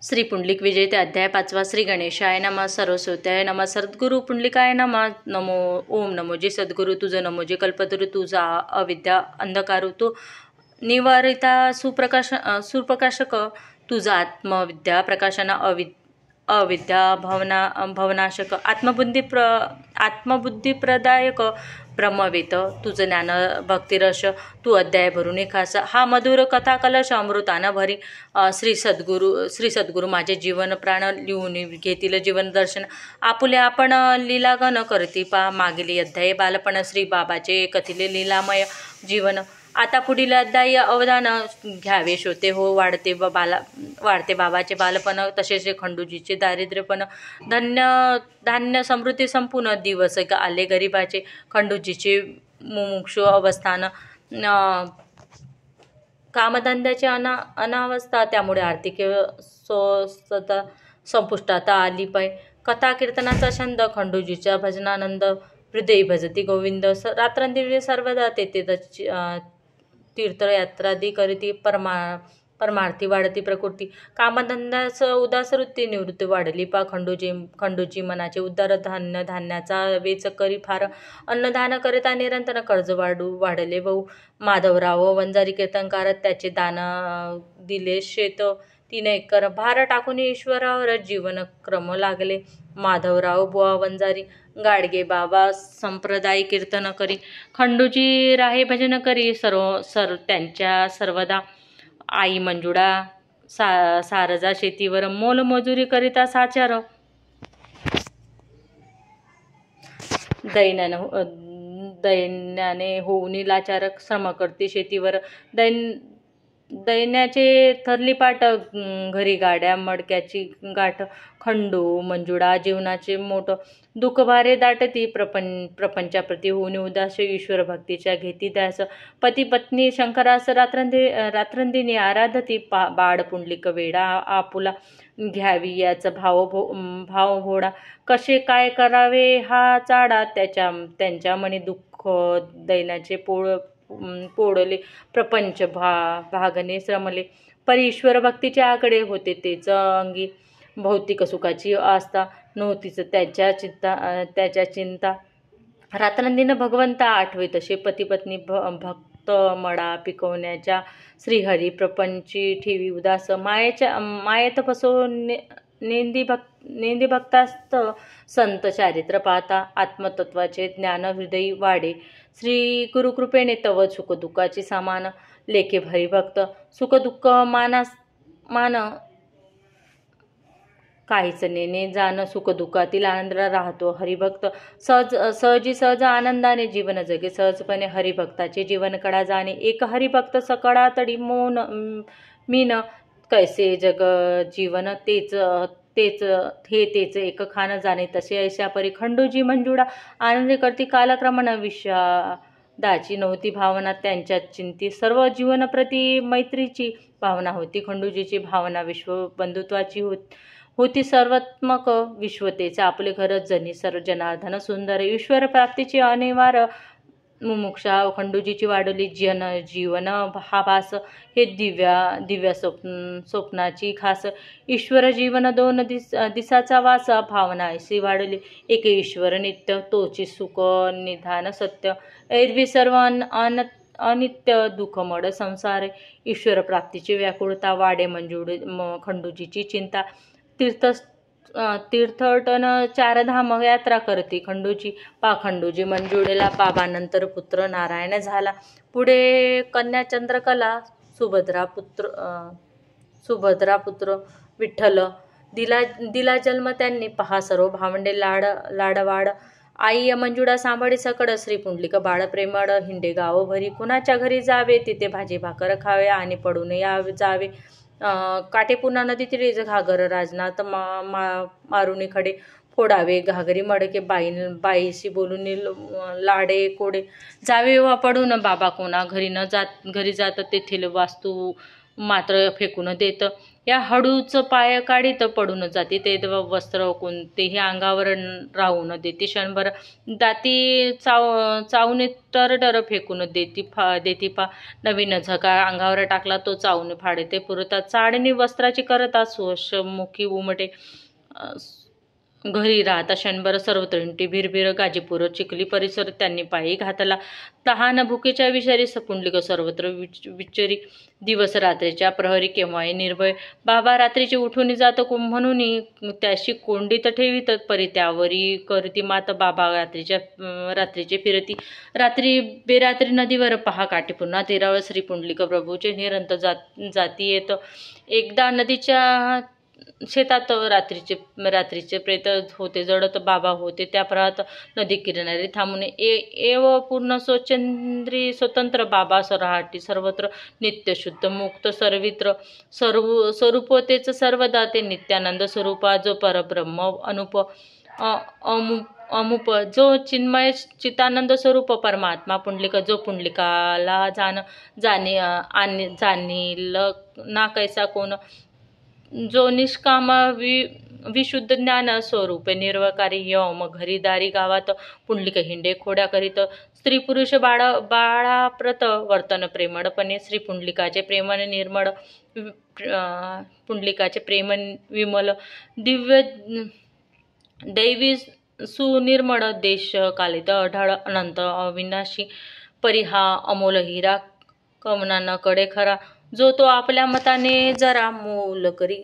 श्री पुंडलिक विजयते अध्याय 5 श्री गणेशाय नमः सरस्वत्याय नमः सद्गुरु पुंडलिकाय नमः नमो ओम नमो जे सद्गुरु तुझं नमो जे कल्पतरु तुझा अविद्या अंधकार तू निवारिता सुप्रकाशक तुझा आत्मविद्या प्रकाशना अविद्या भवनाशक आत्मबुद्धिप्रदायक ब्रह्मवेत तुझं ज्ञान भक्तिरस तू अध्याय भरून खास हा मधुर कथा कलश अमृतानं भरी श्री सद्गुरु माझे जीवन प्राण लिहून घेतील जीवन दर्शन आपुले आपण लीलागन करती पा मागील अध्याय बालपण श्री बाबाचे कथिले लीलामय जीवन आता पुढील अध्याय अवधान घ्यावे श्रोते हो वाढते बाबाचे बालपण तसेच खंडूजीचे दारिद्र्यपण धान्य समृद्धी संपूर्ण दिवस आले गरिबाचे खंडूजीचे मुमुक्षु अवस्थान कामधंद्याची अनावस्था त्यामुळे आर्थिक स्वतः संपुष्टात आली पाय कथा कीर्तनाचा छंद खंडूजीच्या भजनानंद हृदय भजती गोविंद रात्रंदिवस सर्वदा तेथे तीर्थयात्रादी करीती परमार्थी वाढती प्रकृती कामधंद्याचं उदास वृत्ती निवृत्ती वाढली पा खंडूजी मनाचे उद्धार धान्याचा वेच करी फार अन्नदान करिता निरंतर कर्ज वाढले भाऊ माधवराव वंजारी कीर्तनकार त्याचे दान दिले शेत 3 एकर भार टाकून ईश्वरावर जीवनक्रम लागले माधवराव बुवा वंजारी गाडगे बाबा संप्रदाय कीर्तन करी खंडूजी राहे भजन करी त्यांच्या सर्वदा आई मंजुळा सारजा शेतीवर मोलमजुरी करिता साचार दैन्याने होऊन लाचार श्रम करते शेतीवर दैन्याचे थरली पाट घरी गाड्या मडक्याची गाठ खंडू मंजुळा जीवनाचे मोठं दुःख भारे दाटती प्रपंचाप्रती होऊन उदास ईश्वर भक्तीच्या घेती त्यास पती पत्नी शंकरास रात्रंदिनी आराधती बाळ पुंडलिक वेडा आपुला घ्यावी याचा भाव भोडा कसे काय करावे हा चाडा त्यांच्या मनी दुःख दैनाचे पोळले प्रपंच भागणे श्रमले परी ईश्वर भक्तीच्या आकडे होते तेच अंगी भौतिक सुखाची आस्था नव्हतीच त्याच्या चिंता रात्रंदिन भगवंता आठवे तसे पती पत्नी भक्त मडा पिकवण्याच्या श्रीहरी प्रपंची ठेवी उदास मायेत फसो नेंदी भक्तास्त संत चारित्र पाहता आत्मतत्वाचे ज्ञान हृदयी वाढे श्री गुरुकृपेने तव सुखदुःखाची सामान लेखे हरिभक्त सुखदुःख मान काहीच नेणे जाण सुखदुःखातील आनंद राहतो हरिभक्त सहज आनंदाने जीवन जगे सहजपणे हरिभक्ताचे जीवन कडा जाणे एक हरिभक्त सकळा तडी मौन मीन कैसे जग जीवन तेच एक खान जाणे तसे ऐशा परी खंडूजी मंजुळा आनंद करती कालक्रमानं विषादाची नव्हती भावना त्यांच्या चिंती सर्व जीवनप्रती मैत्रीची भावना होती खंडूजीची भावना विश्व बंधुत्वाची होती सर्वात्मक विश्वतेचे आपले घर जनी सर्व जनार्दन सुंदर ईश्वर प्राप्तीची अनिवार्य मुमुक्षा खंडूजीची वाढवली जीवन हा भास हे दिव्या स्वप्नाची खास ईश्वर जीवन 2 दिसाचा वास भावना ऐशी वाढली एक ईश्वर नित्य तोची सुख निधान सत्य एरवी सर्व अनित्य दुःखमड संसार ईश्वर प्राप्तीची व्याकुळता वाढे खंडूजीची चिंता तीर्थटन 4 धाम यात्रा करती खंडूजी मंजुळेला बाबानंतर पुत्र नारायण झाला पुढे कन्या चंद्रकला सुभद्रा पुत्र विठ्ठल दिला जन्म त्यांनी पहा सर्व भावंडे लाडवाड आई मंजुळा सांभाळी सकड श्री पुंडलिक बाळ प्रेमळ हिंडे गाव भरी कुणाच्या घरी जावे तिथे भाजी भाकर खावे आणि पडून जावे काटेपूर्णा नदी तिथे घागर राजनाथ मारुनी खडे फोडावे घागरी मडके बाईशी बोलून लाडे कोडे जावे वा पडून बाबा कोणा घरी जात तेथील मात्र फेकून देत. या हळूच पाय काढीत पडून जाती. ते वस्त्र कोणतेही अंगावर राहून देती. क्षणभर दाती चावून टरटर फेकून देती पा. नवीन झका अंगावर टाकला तो चावून फाडते पुरता. चाळणी वस्त्राची करता स्वशमुखी उमटे. घरी राहता क्षणभर सर्वत्र हिंटी भिरभिर. गाजीपूर चिखली परिसर त्यांनी पायी घातला. तहान भुकेच्या विषारी पुंडलिक सर्वत्र विचरी. दिवस रात्रीच्या प्रहरी केव्हाही निर्भय. बाबा रात्रीची उठून जात म्हणून त्याशी कोंडीत ठेवीत. परी त्यावरी करती मात. बाबा रात्रीचे फिरती. रात्री बेरात्री नदीवर पहा काठी पुन्हा तीरावर. श्री पुंडलिक प्रभूचे निरंत जाती येत. एकदा नदीच्या शेतात रात्रीचे प्रेत होते जडत. बाबा होते त्या प्रहात नदी किनारी थांबून. एव पूर्ण स्वतंत्र बाबा रहाटी सर्वत्र. नित्य शुद्ध मुक्त सर्वित्र. स्वरूप तेच सर्वदा. ते नित्यानंद स्वरूपा जो परब्रह्म अमुप जो चिन्मय चितानंद स्वरूप परमात्मा पुंडलिक. जो पुंडलिकाला जाणील ना कैसा कोण. जो निष्काम विशुद्ध ज्ञान स्वरूप निर्वकारी. यम घरी दारी गावात पुंडलिक हिंडे खोड्या करीत. स्त्री पुरुष बाळाप्रत वर्तन प्रेमळपणे. श्री पुंडलिकाचे प्रेम निर्मळ. पुंडलिकाचे प्रेम विमल. दिव्य दैवी सुनिर्मळ. देश कालित अढाळ अनंत अविनाशी. परिहा अमोल हिरा कवना न कडे खरा. जो तो आपल्या मताने जरा मोल करी.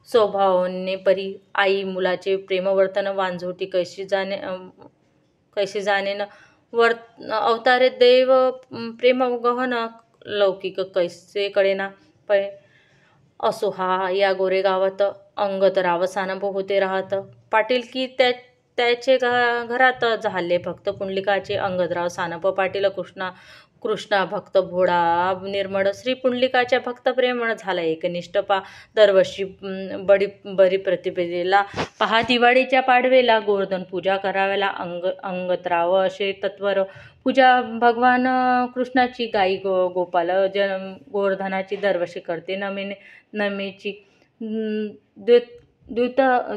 स्वभावाने परी. आई मुलाचे प्रेमवर्तन वांझोटी कैशी जाणेन. अवतारे दैव प्रेम गहन. लौकिक कैसे कळेना पै. असो हा या गोरेगावात. अंगतराव सानप होते राहत. पाटील की त्याचे घरात झाले भक्त पुंडलिकाचे. अंगतराव सानप पाटील. कृष्णा भक्त भोळा निर्मळ. श्री पुंडलिकाच्या भक्त प्रेमळ झाला एकनिष्ठ पा. दरवर्षी बरी प्रतिपदेला पहा. दिवाळीच्या पाडवेला गोवर्धन पूजा कराव्याला. अंगतराव असे तत्वर. पूजा भगवान कृष्णाची. गाई गोपाल गोवर्धनाची दरवर्षी करते नमेची.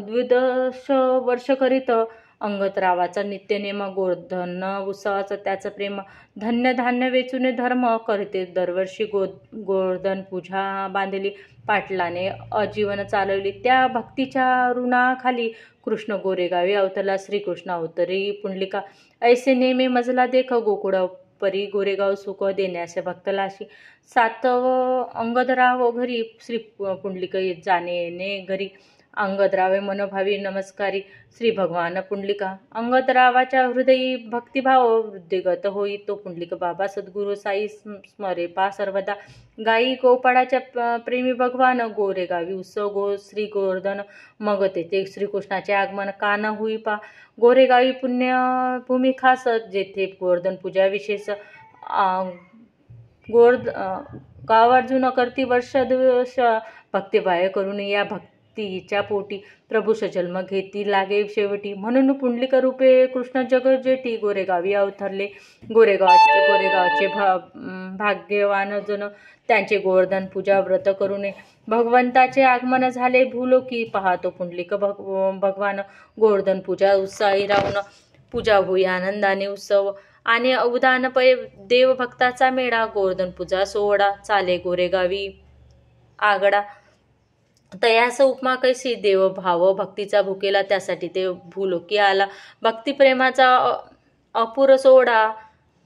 द्विदश वर्ष करीत अंगतरावाचा नित्यनेम. गोवर्धन उत्सवाचं त्याचं प्रेम. धन्य धान्य वेचून धर्म करते दरवर्षी. गोवर्धन पूजा बांधली पाटलाने अजीवन चालवली. त्या भक्तीच्या ऋणाखाली कृष्ण गोरेगावी अवतरला. श्रीकृष्ण अवतरी पुंडलिका. ऐसे नेमे मजला देख. गोकुळ परी गोरेगाव सुख देण्यास भक्तलाशी. 7 अंगदराव घरी. श्री पुंडलिक जाणे घरी. अंगदरावे मनोभावी नमस्कारी. श्री भगवान पुंडलिका. अंगदरावाच्या हृदयी भक्तिभाव वृद्धिगत होई. तो पुंडलिक बाबा सद्गुरु साई स्मरे पा सर्वदा. गाई गोपाळाच्या प्रेमी भगवान गोरेगावी उत्सव. श्री गोवर्धन मग तेथे श्रीकृष्णाचे आगमन कान होई पा. गोरेगावी पुण्यभूमी खास. जेथे गोवर्धन पूजा विशेष. गावार्जुन करती वर्ष दिवस भक्तिभाव करून. या भक्तीच्या पोटी प्रभूष जन्म घेती लागे शेवटी. म्हणून पुंडलिक रूपे कृष्ण जगजेटी गोरेगावी अवतरले. गोरेगावचे भाग्यवान जन. त्यांचे गोवर्धन पूजा व्रत करून भगवंताचे आगमन झाले भूलोकी. पाहतो पुंडलिक भगवान. गोवर्धन पूजा उत्साही राहून. पूजा होई आनंदाने उत्सव. आणि उदान पै देव भक्ताचा मेळा. गोवर्धन पूजा सोहळा चाले गोरेगावी आगडा. तयास उपमा कैसी. देव भाव भक्तीचा भुकेला. त्यासाठी ते भूलोकी आला. भक्तिप्रेमाचा अपुर सोहळा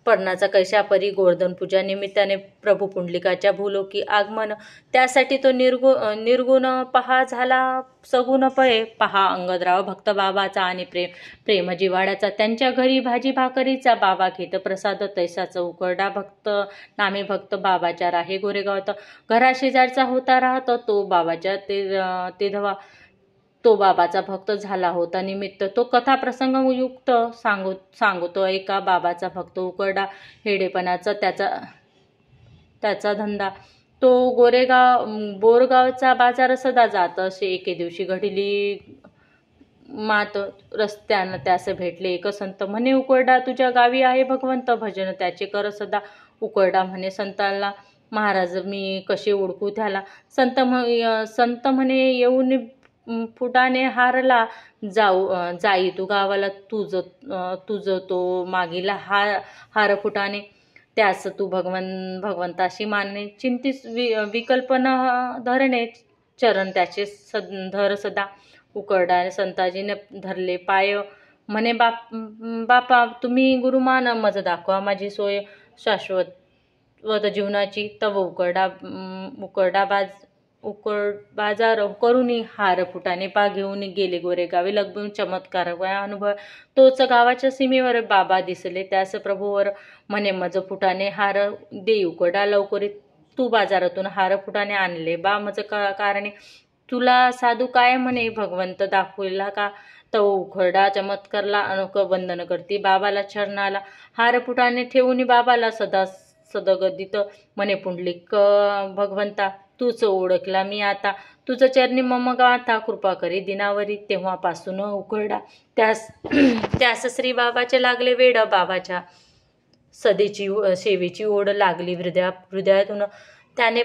पडण्याचा कैशा परी. गोवर्धन पूजा निमित्ताने प्रभू पुंडलिकाच्या भूलोकी आगमन. त्यासाठी तो निर्गुण पहा झाला सगुण पय. पहा अंगदराव भक्त बाबाचा आणि प्रेम जिवाड्याचा. त्यांच्या घरी भाजी भाकरीचा बाबा घेत प्रसाद. तैसाचा उकरडा भक्त नामे भक्त बाबाच्या राहे गोरेगावात. घराशेजारचा होता राहत तो बाबाच्या तेधवा. तो बाबाचा भक्त झाला होता निमित्त. तो कथा प्रसंग युक्त सांगतो एका. बाबाचा भक्त उकरडा हेडेपणाचा त्याचा धंदा. तो बोरगावचा बाजार सदा जात असे. एके दिवशी घडली मात. रस्त्यानं त्यास भेटले एक संत. म्हणे उकरडा तुझ्या गावी आहे भगवंत. भजन त्याचे कर सदा. उकरडा म्हणे संतांना महाराज मी कसे ओळखू त्याला. संत म्हणे येऊन फुटाने हारला जाई तू गावाला तुझ तो मागीला हार फुटाने. त्यास तू भगवंताशी मानणे चिंतित विकल्पना धरणे चरण त्याचे धर सदा. उकरडा संताजीने धरले पाय म्हणे बापा तुम्ही गुरुमान मज दाखवा माझी सोय शाश्वत जीवनाची. तव उकरडा बाजार करूनी हार फुटाने पा घेऊन गेले गोरेगावी लगबून. चमत्कार अनुभव तोच गावाच्या सीमेवर बाबा दिसले त्यास प्रभूवर म्हणे मज फुटाने हार दे उकरडा लवकरी. तू बाजारातून हार फुटाने आणले बा मज कारणे. तुला साधू काय म्हणे भगवंत दाखविला का. तो उखरडा चमत्कारला अनोख वंदन करती बाबाला चरणाला. हार फुटाने ठेवून बाबाला सदगदित म्हणे पुंडलिक भगवंता तूच ओळखला मी आता. तुझं चरणी मम गाथा कृपा करी दिनावरी. तेव्हापासून उखरडा त्यास श्री बाबाचे लागले वेड. बाबाच्या सेवेची ओढ लागली हृदयातून. त्याने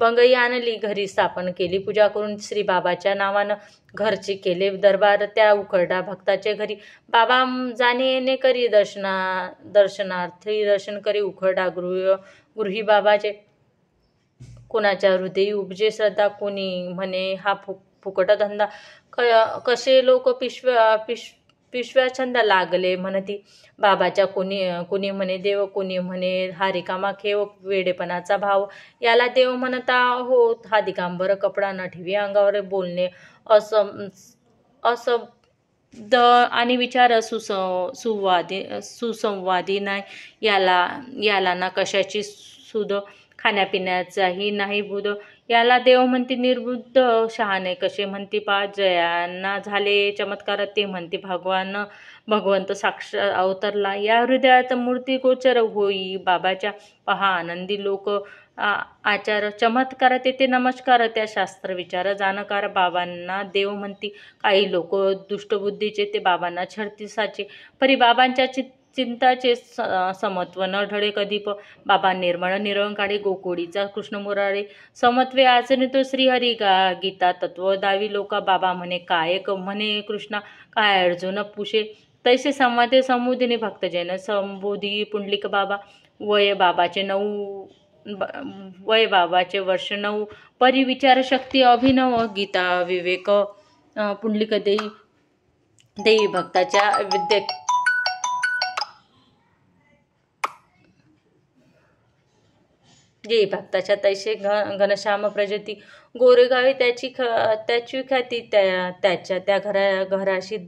बंगई आणली घरी स्थापन केली. पूजा करून श्री बाबाच्या नावानं घरचे केले दरबार त्या उखरडा भक्ताचे घरी. बाबा जाणे येणे करी दर्शनार्थी दर्शन करी उखरडा गृही बाबाचे. कोणाच्या हृदयी उपजे श्रद्धा कोणी म्हणे हा फुकट धंदा. कसे लोक पिशव्या छंद लागले म्हणती बाबाच्या. कोणी म्हणे देव कोणी म्हणे हा रिकामा खेळ वेडेपणाचा भाव. याला देव म्हणता हो हा दिगंबर कपडा न ठेवी अंगावर. बोलणे असंबद्ध आणि विचार सुसंवादी नाही. याला ना कशाची सुध खाण्यापिण्याचाही नाही बुध. याला देव म्हणते निर्बुद्ध शहाणे. कसे म्हणते पा जयांना झाले चमत्कार ते म्हणते भगवंत साक्षात अवतरला. या हृदयात मूर्ती गोचर होई बाबाच्या. पहा आनंदी लोक आचार चमत्कार तेथे नमस्कार. त्या शास्त्र विचार जाणकार बाबांना देव म्हणती. काही लोक दुष्टबुद्धीचे ते बाबांना छळती साचे. परी बाबांच्या चिंताचे समत्व न ढळे कधीप. बाबा निर्मळ निरंकारी गोकुळीचा कृष्ण मुरारी. समत्वे आचरितो श्रीहरी गीता तत्व दावी लोका. बाबा म्हणे काय म्हणे कृष्णा काय अर्जुन पुषे. तैसे संवादे समुदिनी भक्तजन संबोधी पुंडलिक बाबा. वय बाबाचे वर्ष 9. परी विचार शक्ती अभिनव. गीता विवेक पुंडलिक देई भक्ताच्या विद्ये. जे भक्ताच्या तैसे घनश्याम प्रजती. गोरेगावी त्याची ख्याती त्याच्या त्या घराशी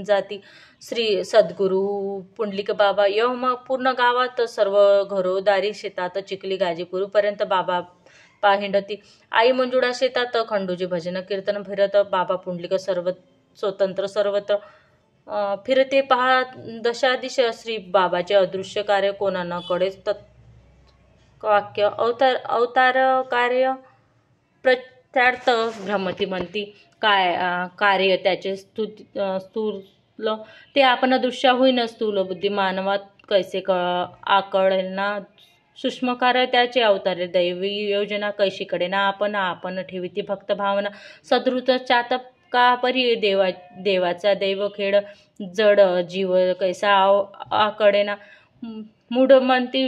जाती. श्री सद्गुरू पुंडलिक बाबा. मग पूर्ण गावात सर्व घरोदारी शेतात चिखली गाजीपूरपर्यंत बाबा हिंडती. आई मंजुळा शेतात खंडूजी भजन कीर्तन फिरत. बाबा पुंडलिक स्वतंत्र सर्वत्र फिरते. पहा दशादिश श्री बाबाचे अदृश्य कार्य. कोणा न कळेच वाक्य अवतार कार्य प्रत्यार्थ भ्रमती म्हणती. कार्य त्याचे स्थूल ते आपण दृश्य होईन. स्थूल बुद्धी मानवात कैसे आकळना. सूक्ष्मकार त्याचे अवतारे. दैवी योजना कैशीकडे ना आपण ठेविती भक्त भावना. सदृत चातक का परी देवाचा दैव खेळ. जड जीव कैसा आकडेना. मूढ म्हणती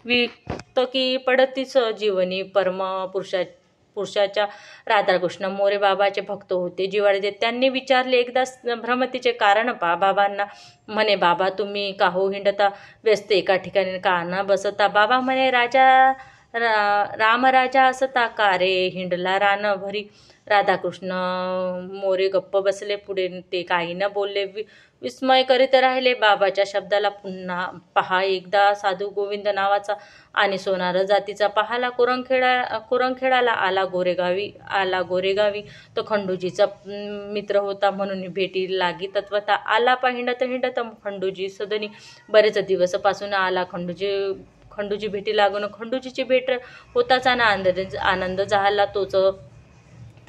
वितकी पडतीच जीवनी. परम पुरुषाच्या राधाकृष्ण मोरे बाबाचे भक्त होते जिव्हाळी देत. त्यांनी विचारले एकदा भ्रमतीचे कारण बाबांना. म्हणे बाबा तुम्ही काहो हिंडता व्यस्त एका ठिकाणी का न बसता. बाबा म्हणे रामराजा असता का रे हिंडला रान भरी. राधाकृष्ण मोरे गप्प बसले. पुढे ते काही न बोलले. विस्मय करीत राहिले बाबाच्या शब्दाला. पुन्हा पहा एकदा साधू गोविंद नावाचा आणि सोनार जातीचा पाहाला कुरंखेडाला आला गोरेगावी. तो खंडूजीचा मित्र होता म्हणून भेटी लागी तत्वता. आला हिंडत खंडूजी सदनी. बरेच दिवस पासून आला खंडूजी भेटी लागून. खंडूजीची भेट होताच आनंद झाला तोच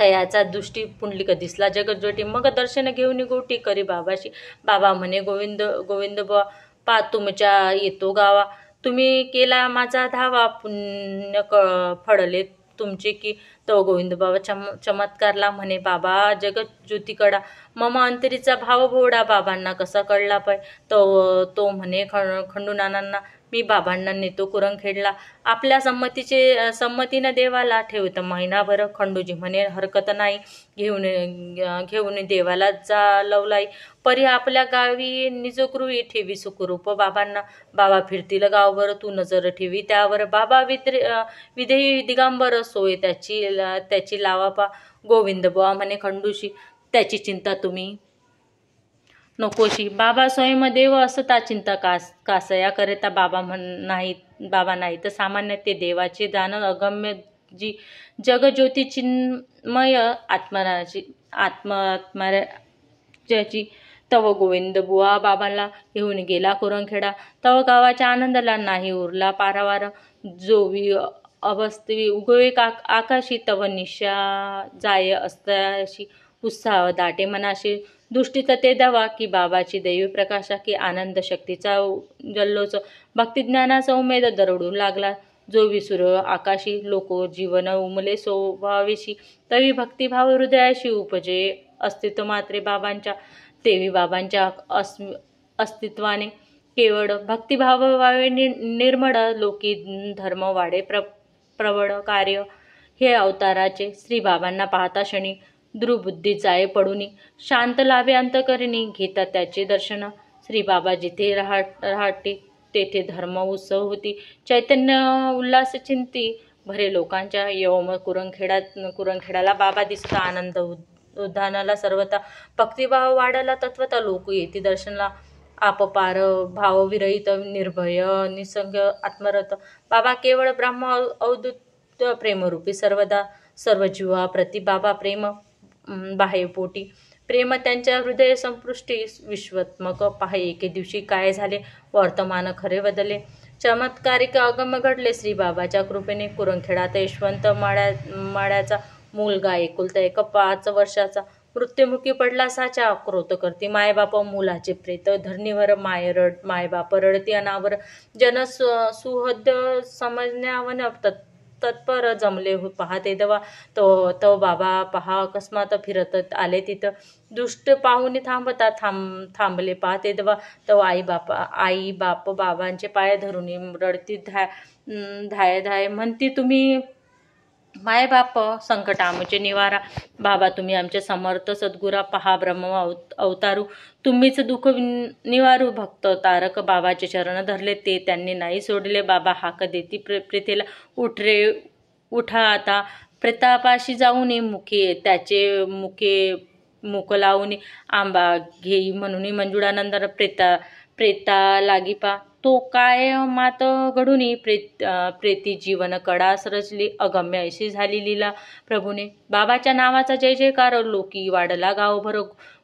तयाचा दृष्टी पुंडलिक दिसला जगज्योती. मग दर्शन घेऊन गोटी करी बाबाशी. बाबा म्हणे गोविंद पा तुमच्या येतो गावा. तुम्ही केला माझा धावा, पुण्य फळले तुमचे की. तो गोविंद बाबा चमत्कारला म्हणे, बाबा जगत ज्योतीकडा मम अंतरीचा भाव भोवडा. बाबांना कसा कळला पाय. तो म्हणे खंडूनानांना, मी बाबांना नेतो कुरंखेडला. आपल्या संमतीनं देवाला ठेवतं महिनाभर. खंडूजी म्हणे, हरकत नाही, घेऊन देवाला जा लवलाई. परी आपल्या गावी निजगृही ठेवी सुखरूप बाबांना. बाबा फिरतील गावभर, तू नजर ठेवी त्यावर. बाबा विधेयी दिगंबर, सोय त्याची लावा पा. गोविंद बुवा म्हणे खंडूशी, त्याची चिंता तुम्ही नकोशी. बाबा स्वयंदेव असता चिंता कासया करता. बाबा नाही तर सामान्य ते देवाचे दान अगम्य जी जगज्योती चिन्मय आत्म्याची. तव गोविंद बुवा बाबांना घेऊन गेला कुरंखेडा. तव गावाच्या आनंदाला नाही उरला पारावार. जोवी अवस्थी उगवे आकाशी. तव निशा जाय असताशी. उत्साह दाटे मनाशी. दृष्टीत ते दवा की बाबाची दैवी प्रकाशा की. आनंद शक्तीचा जल्लोष. भक्तिज्ञानाचा उमेद दरडू लागला. जो विसुर आकाशी. लोको जीवन उमले स्वभावेशी. तवी भक्तिभाव हृदयाशी उपजे. अस्तित्व मात्रे बाबांच्या तेवी. बाबांच्या अस्तित्वाने केवळ भक्तिभाव व्हावे निर्मळ. लोकी धर्म वाढे प्रबळ. कार्य हे अवताराचे. श्री बाबांना पाहता क्षणी दुर्बुद्धी जाय पडूनी. शांत लाभे अंतकरणी घेता त्याचे दर्शन. श्री बाबा जिथे राहते तेथे धर्म उत्सव होती. चैतन्य उल्हास चिंती भरे लोकांच्या. यवम कुरंखेडाला बाबा दिसता. आनंद उद्यानाला सर्वता. भक्तिभाव वाढला तत्वता. लोक येते दर्शनला. आपपार भावविरहित निर्भय निसंग आत्मरत. बाबा केवळ ब्रह्म अवधूत प्रेमरूपी सर्वदा. सर्व जीवा प्रति बाबा प्रेम बाह्यपोटी. प्रेम त्यांच्या हृदय संपृष्टी. विश्वात्मक पाहे एके दिवशी काय झाले. वर्तमान खरे बदले. चमत्कारिक अगम घडले श्री बाबाच्या कृपेने. कुरंखेडात यशवंत माळ्याचा मुलगा एकुलता एक 5 वर्षाचा मृत्युमुखी पडला साचा. क्रोध करती मायबाप मुलाचे प्रेत. धरणीवर मायबाप रडती अनावर. जन सुहद समजण्यावन तत्पर जमले पाहते दवा. तो बाबा पहा अकस्मात फिरत आले तिथं. दुष्ट पाहुणे थांबले पाहते दवा. तो आई बाप बाबांचे पाय धरून रडती धाय म्हणती, तुम्ही माय बाप संकट आमचे निवारा. बाबा तुम्ही आमचे समर्थ सद्गुरा. पहा ब्रह्म अवतारू तुम्हीच दुःख निवारू. भक्त तारक बाबाचे चरण धरले ते त्यांनी नाही सोडले. बाबा हाक देती प्रेतेला, उठा आता प्रतापाशी जाऊन. त्याचे मुख लावून आंबा घेई म्हणून. मंजुळानंदन प्रेता लागी पा. तो काय मात घडूनी. प्रेती जीवन कडा सरजली. अगम्य अशी झाली लीला प्रभूने. बाबाच्या नावाचा जय जयकार. लोकी वाढला गावभर.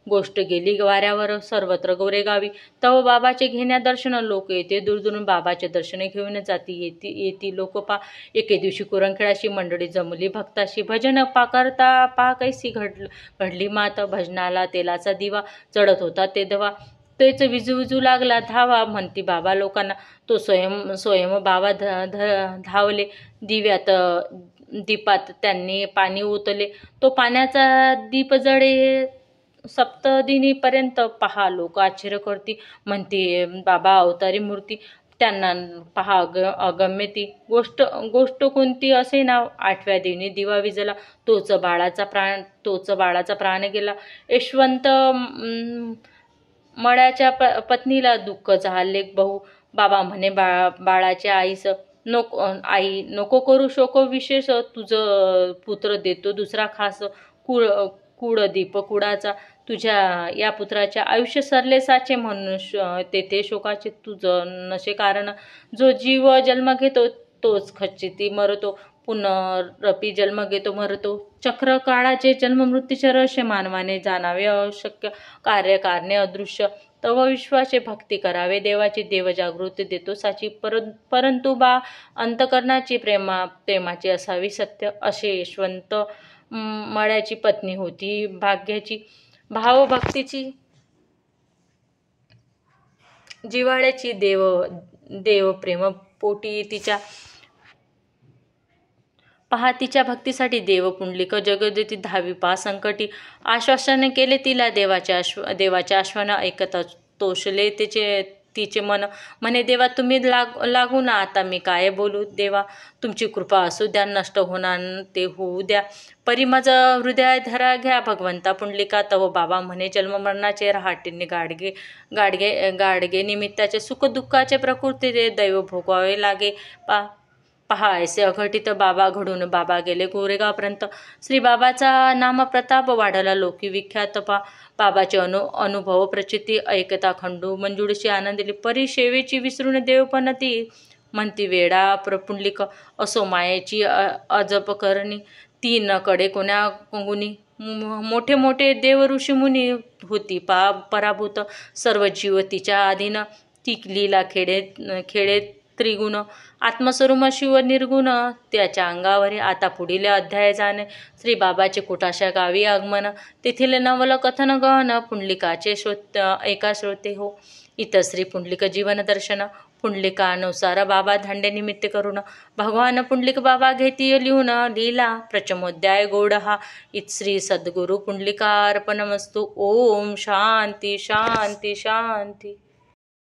गोष्ट गेली वाऱ्यावर सर्वत्र गोरेगावी. तव बाबाचे घेण्या दर्शन. लोक येते दूरदूरून बाबाचे दर्शने घेऊन येती लोक पा. एके दिवशी कुरंखेडाशी मंडळी जमली भक्ताशी. भजन करता पा कैसी घडली मात. भजनाला तेलाचा दिवा जळत होता ते दवा. तेच विजू लागला धावा. म्हणती बाबा लोकांना. तो स्वयं बाबा धावले. दीपात त्यांनी पाणी ओतले. तो पाण्याचा दीप जळे सप्तदिनीपर्यंत. पहा लोक आश्चर्य करती. म्हणती बाबा अवतारी मूर्ती. त्यांना पहा अगम्य ती गोष्ट कोणती असे नाव. 8व्या दिनी दिवा विजला. तोच बाळाचा प्राण गेला. यशवंत मळ्याच्या पत्नीला दुःख झाले बहु. बाबा म्हणे बाळाच्या आईस, नको करू शोक विशेष. तुझं पुत्र देतो दुसरा खास. कुळदीप कुडाचा. तुझ्या या पुत्राच्या आयुष्य सरले साचे. म्हणून तेथे शोकाचे तुझं नशे कारण. जो जीव जन्म घेतो तोच खचिती मरतो. पुनरपी जन्म घेतो मरतो. चक्र काळाचे जन्म मृत्यूचे रहस्य मानवाने जाणावे अशक्य. कार्य कारणे अदृश्य. तव विश्वाचे भक्ती करावे देवाची. देव जागृती देतो साची. परंतु अंतकरणाची प्रेमाची असावी सत्य. असे यशवंत मळ्याची पत्नी होती भाग्याची. भावभक्तीची जिव्हाळ्याची. देव प्रेम पोटी तिच्या पहा तिच्या भक्तीसाठी देव पुंडलिक जगदेती धावी पहा संकटी आश्वासन केले तिला देवाच्या आश्वासन ऐकत तोषले तिचे मन म्हणे देवा तुम्ही लागू ना आता मी काय बोलू देवा तुमची कृपा असू द्या नष्ट होणार ते होऊ द्या परी माझं हृदय धरा घ्या भगवंता पुंडलिका तव बाबा म्हणे जन्ममरणाचे रहाटीने गाडगे निमित्ताचे सुख दुःखाचे प्रकृती ते दैव भोगावे लागे पहा ऐसे अघटित बाबा घडून बाबा गेले गोरेगावपर्यंत श्री बाबाचा नाम प्रताप वाढला लोकी विख्यात बाबाचे अनुभव प्रचिती ऐकता खंडू मंजुळीची आनंदिली परी शेवेची विसरून देवपणती म्हणती वेडा प्रपुंडलिक असो मायेची अजप करणी तीन कडे कोण्या गुणी मोठे मोठे देव ऋषी मुनी होती पराभूत सर्व जीव तिच्या अधीन ती लीला खेडे त्रिगुण आत्मस्वरूप शिव निर्गुण त्याच्या अंगावरी आता पुढील अध्याय जाणे श्री बाबाचे कुटाशा गावी आगमन तेथील नवल कथन गहन पुंडलिकाचे एका श्रोते हो इतश्री पुंडलिक जीवन दर्शन पुंडलिकानुसार बाबा धांडे निमित्त करून भगवान पुंडलिक बाबा घेती लिहून लीला प्रचमोध्याय गोड हा इतश्री सद्गुरु पुंडलिकार्पणमस्तु ओम शांती शांती शांती.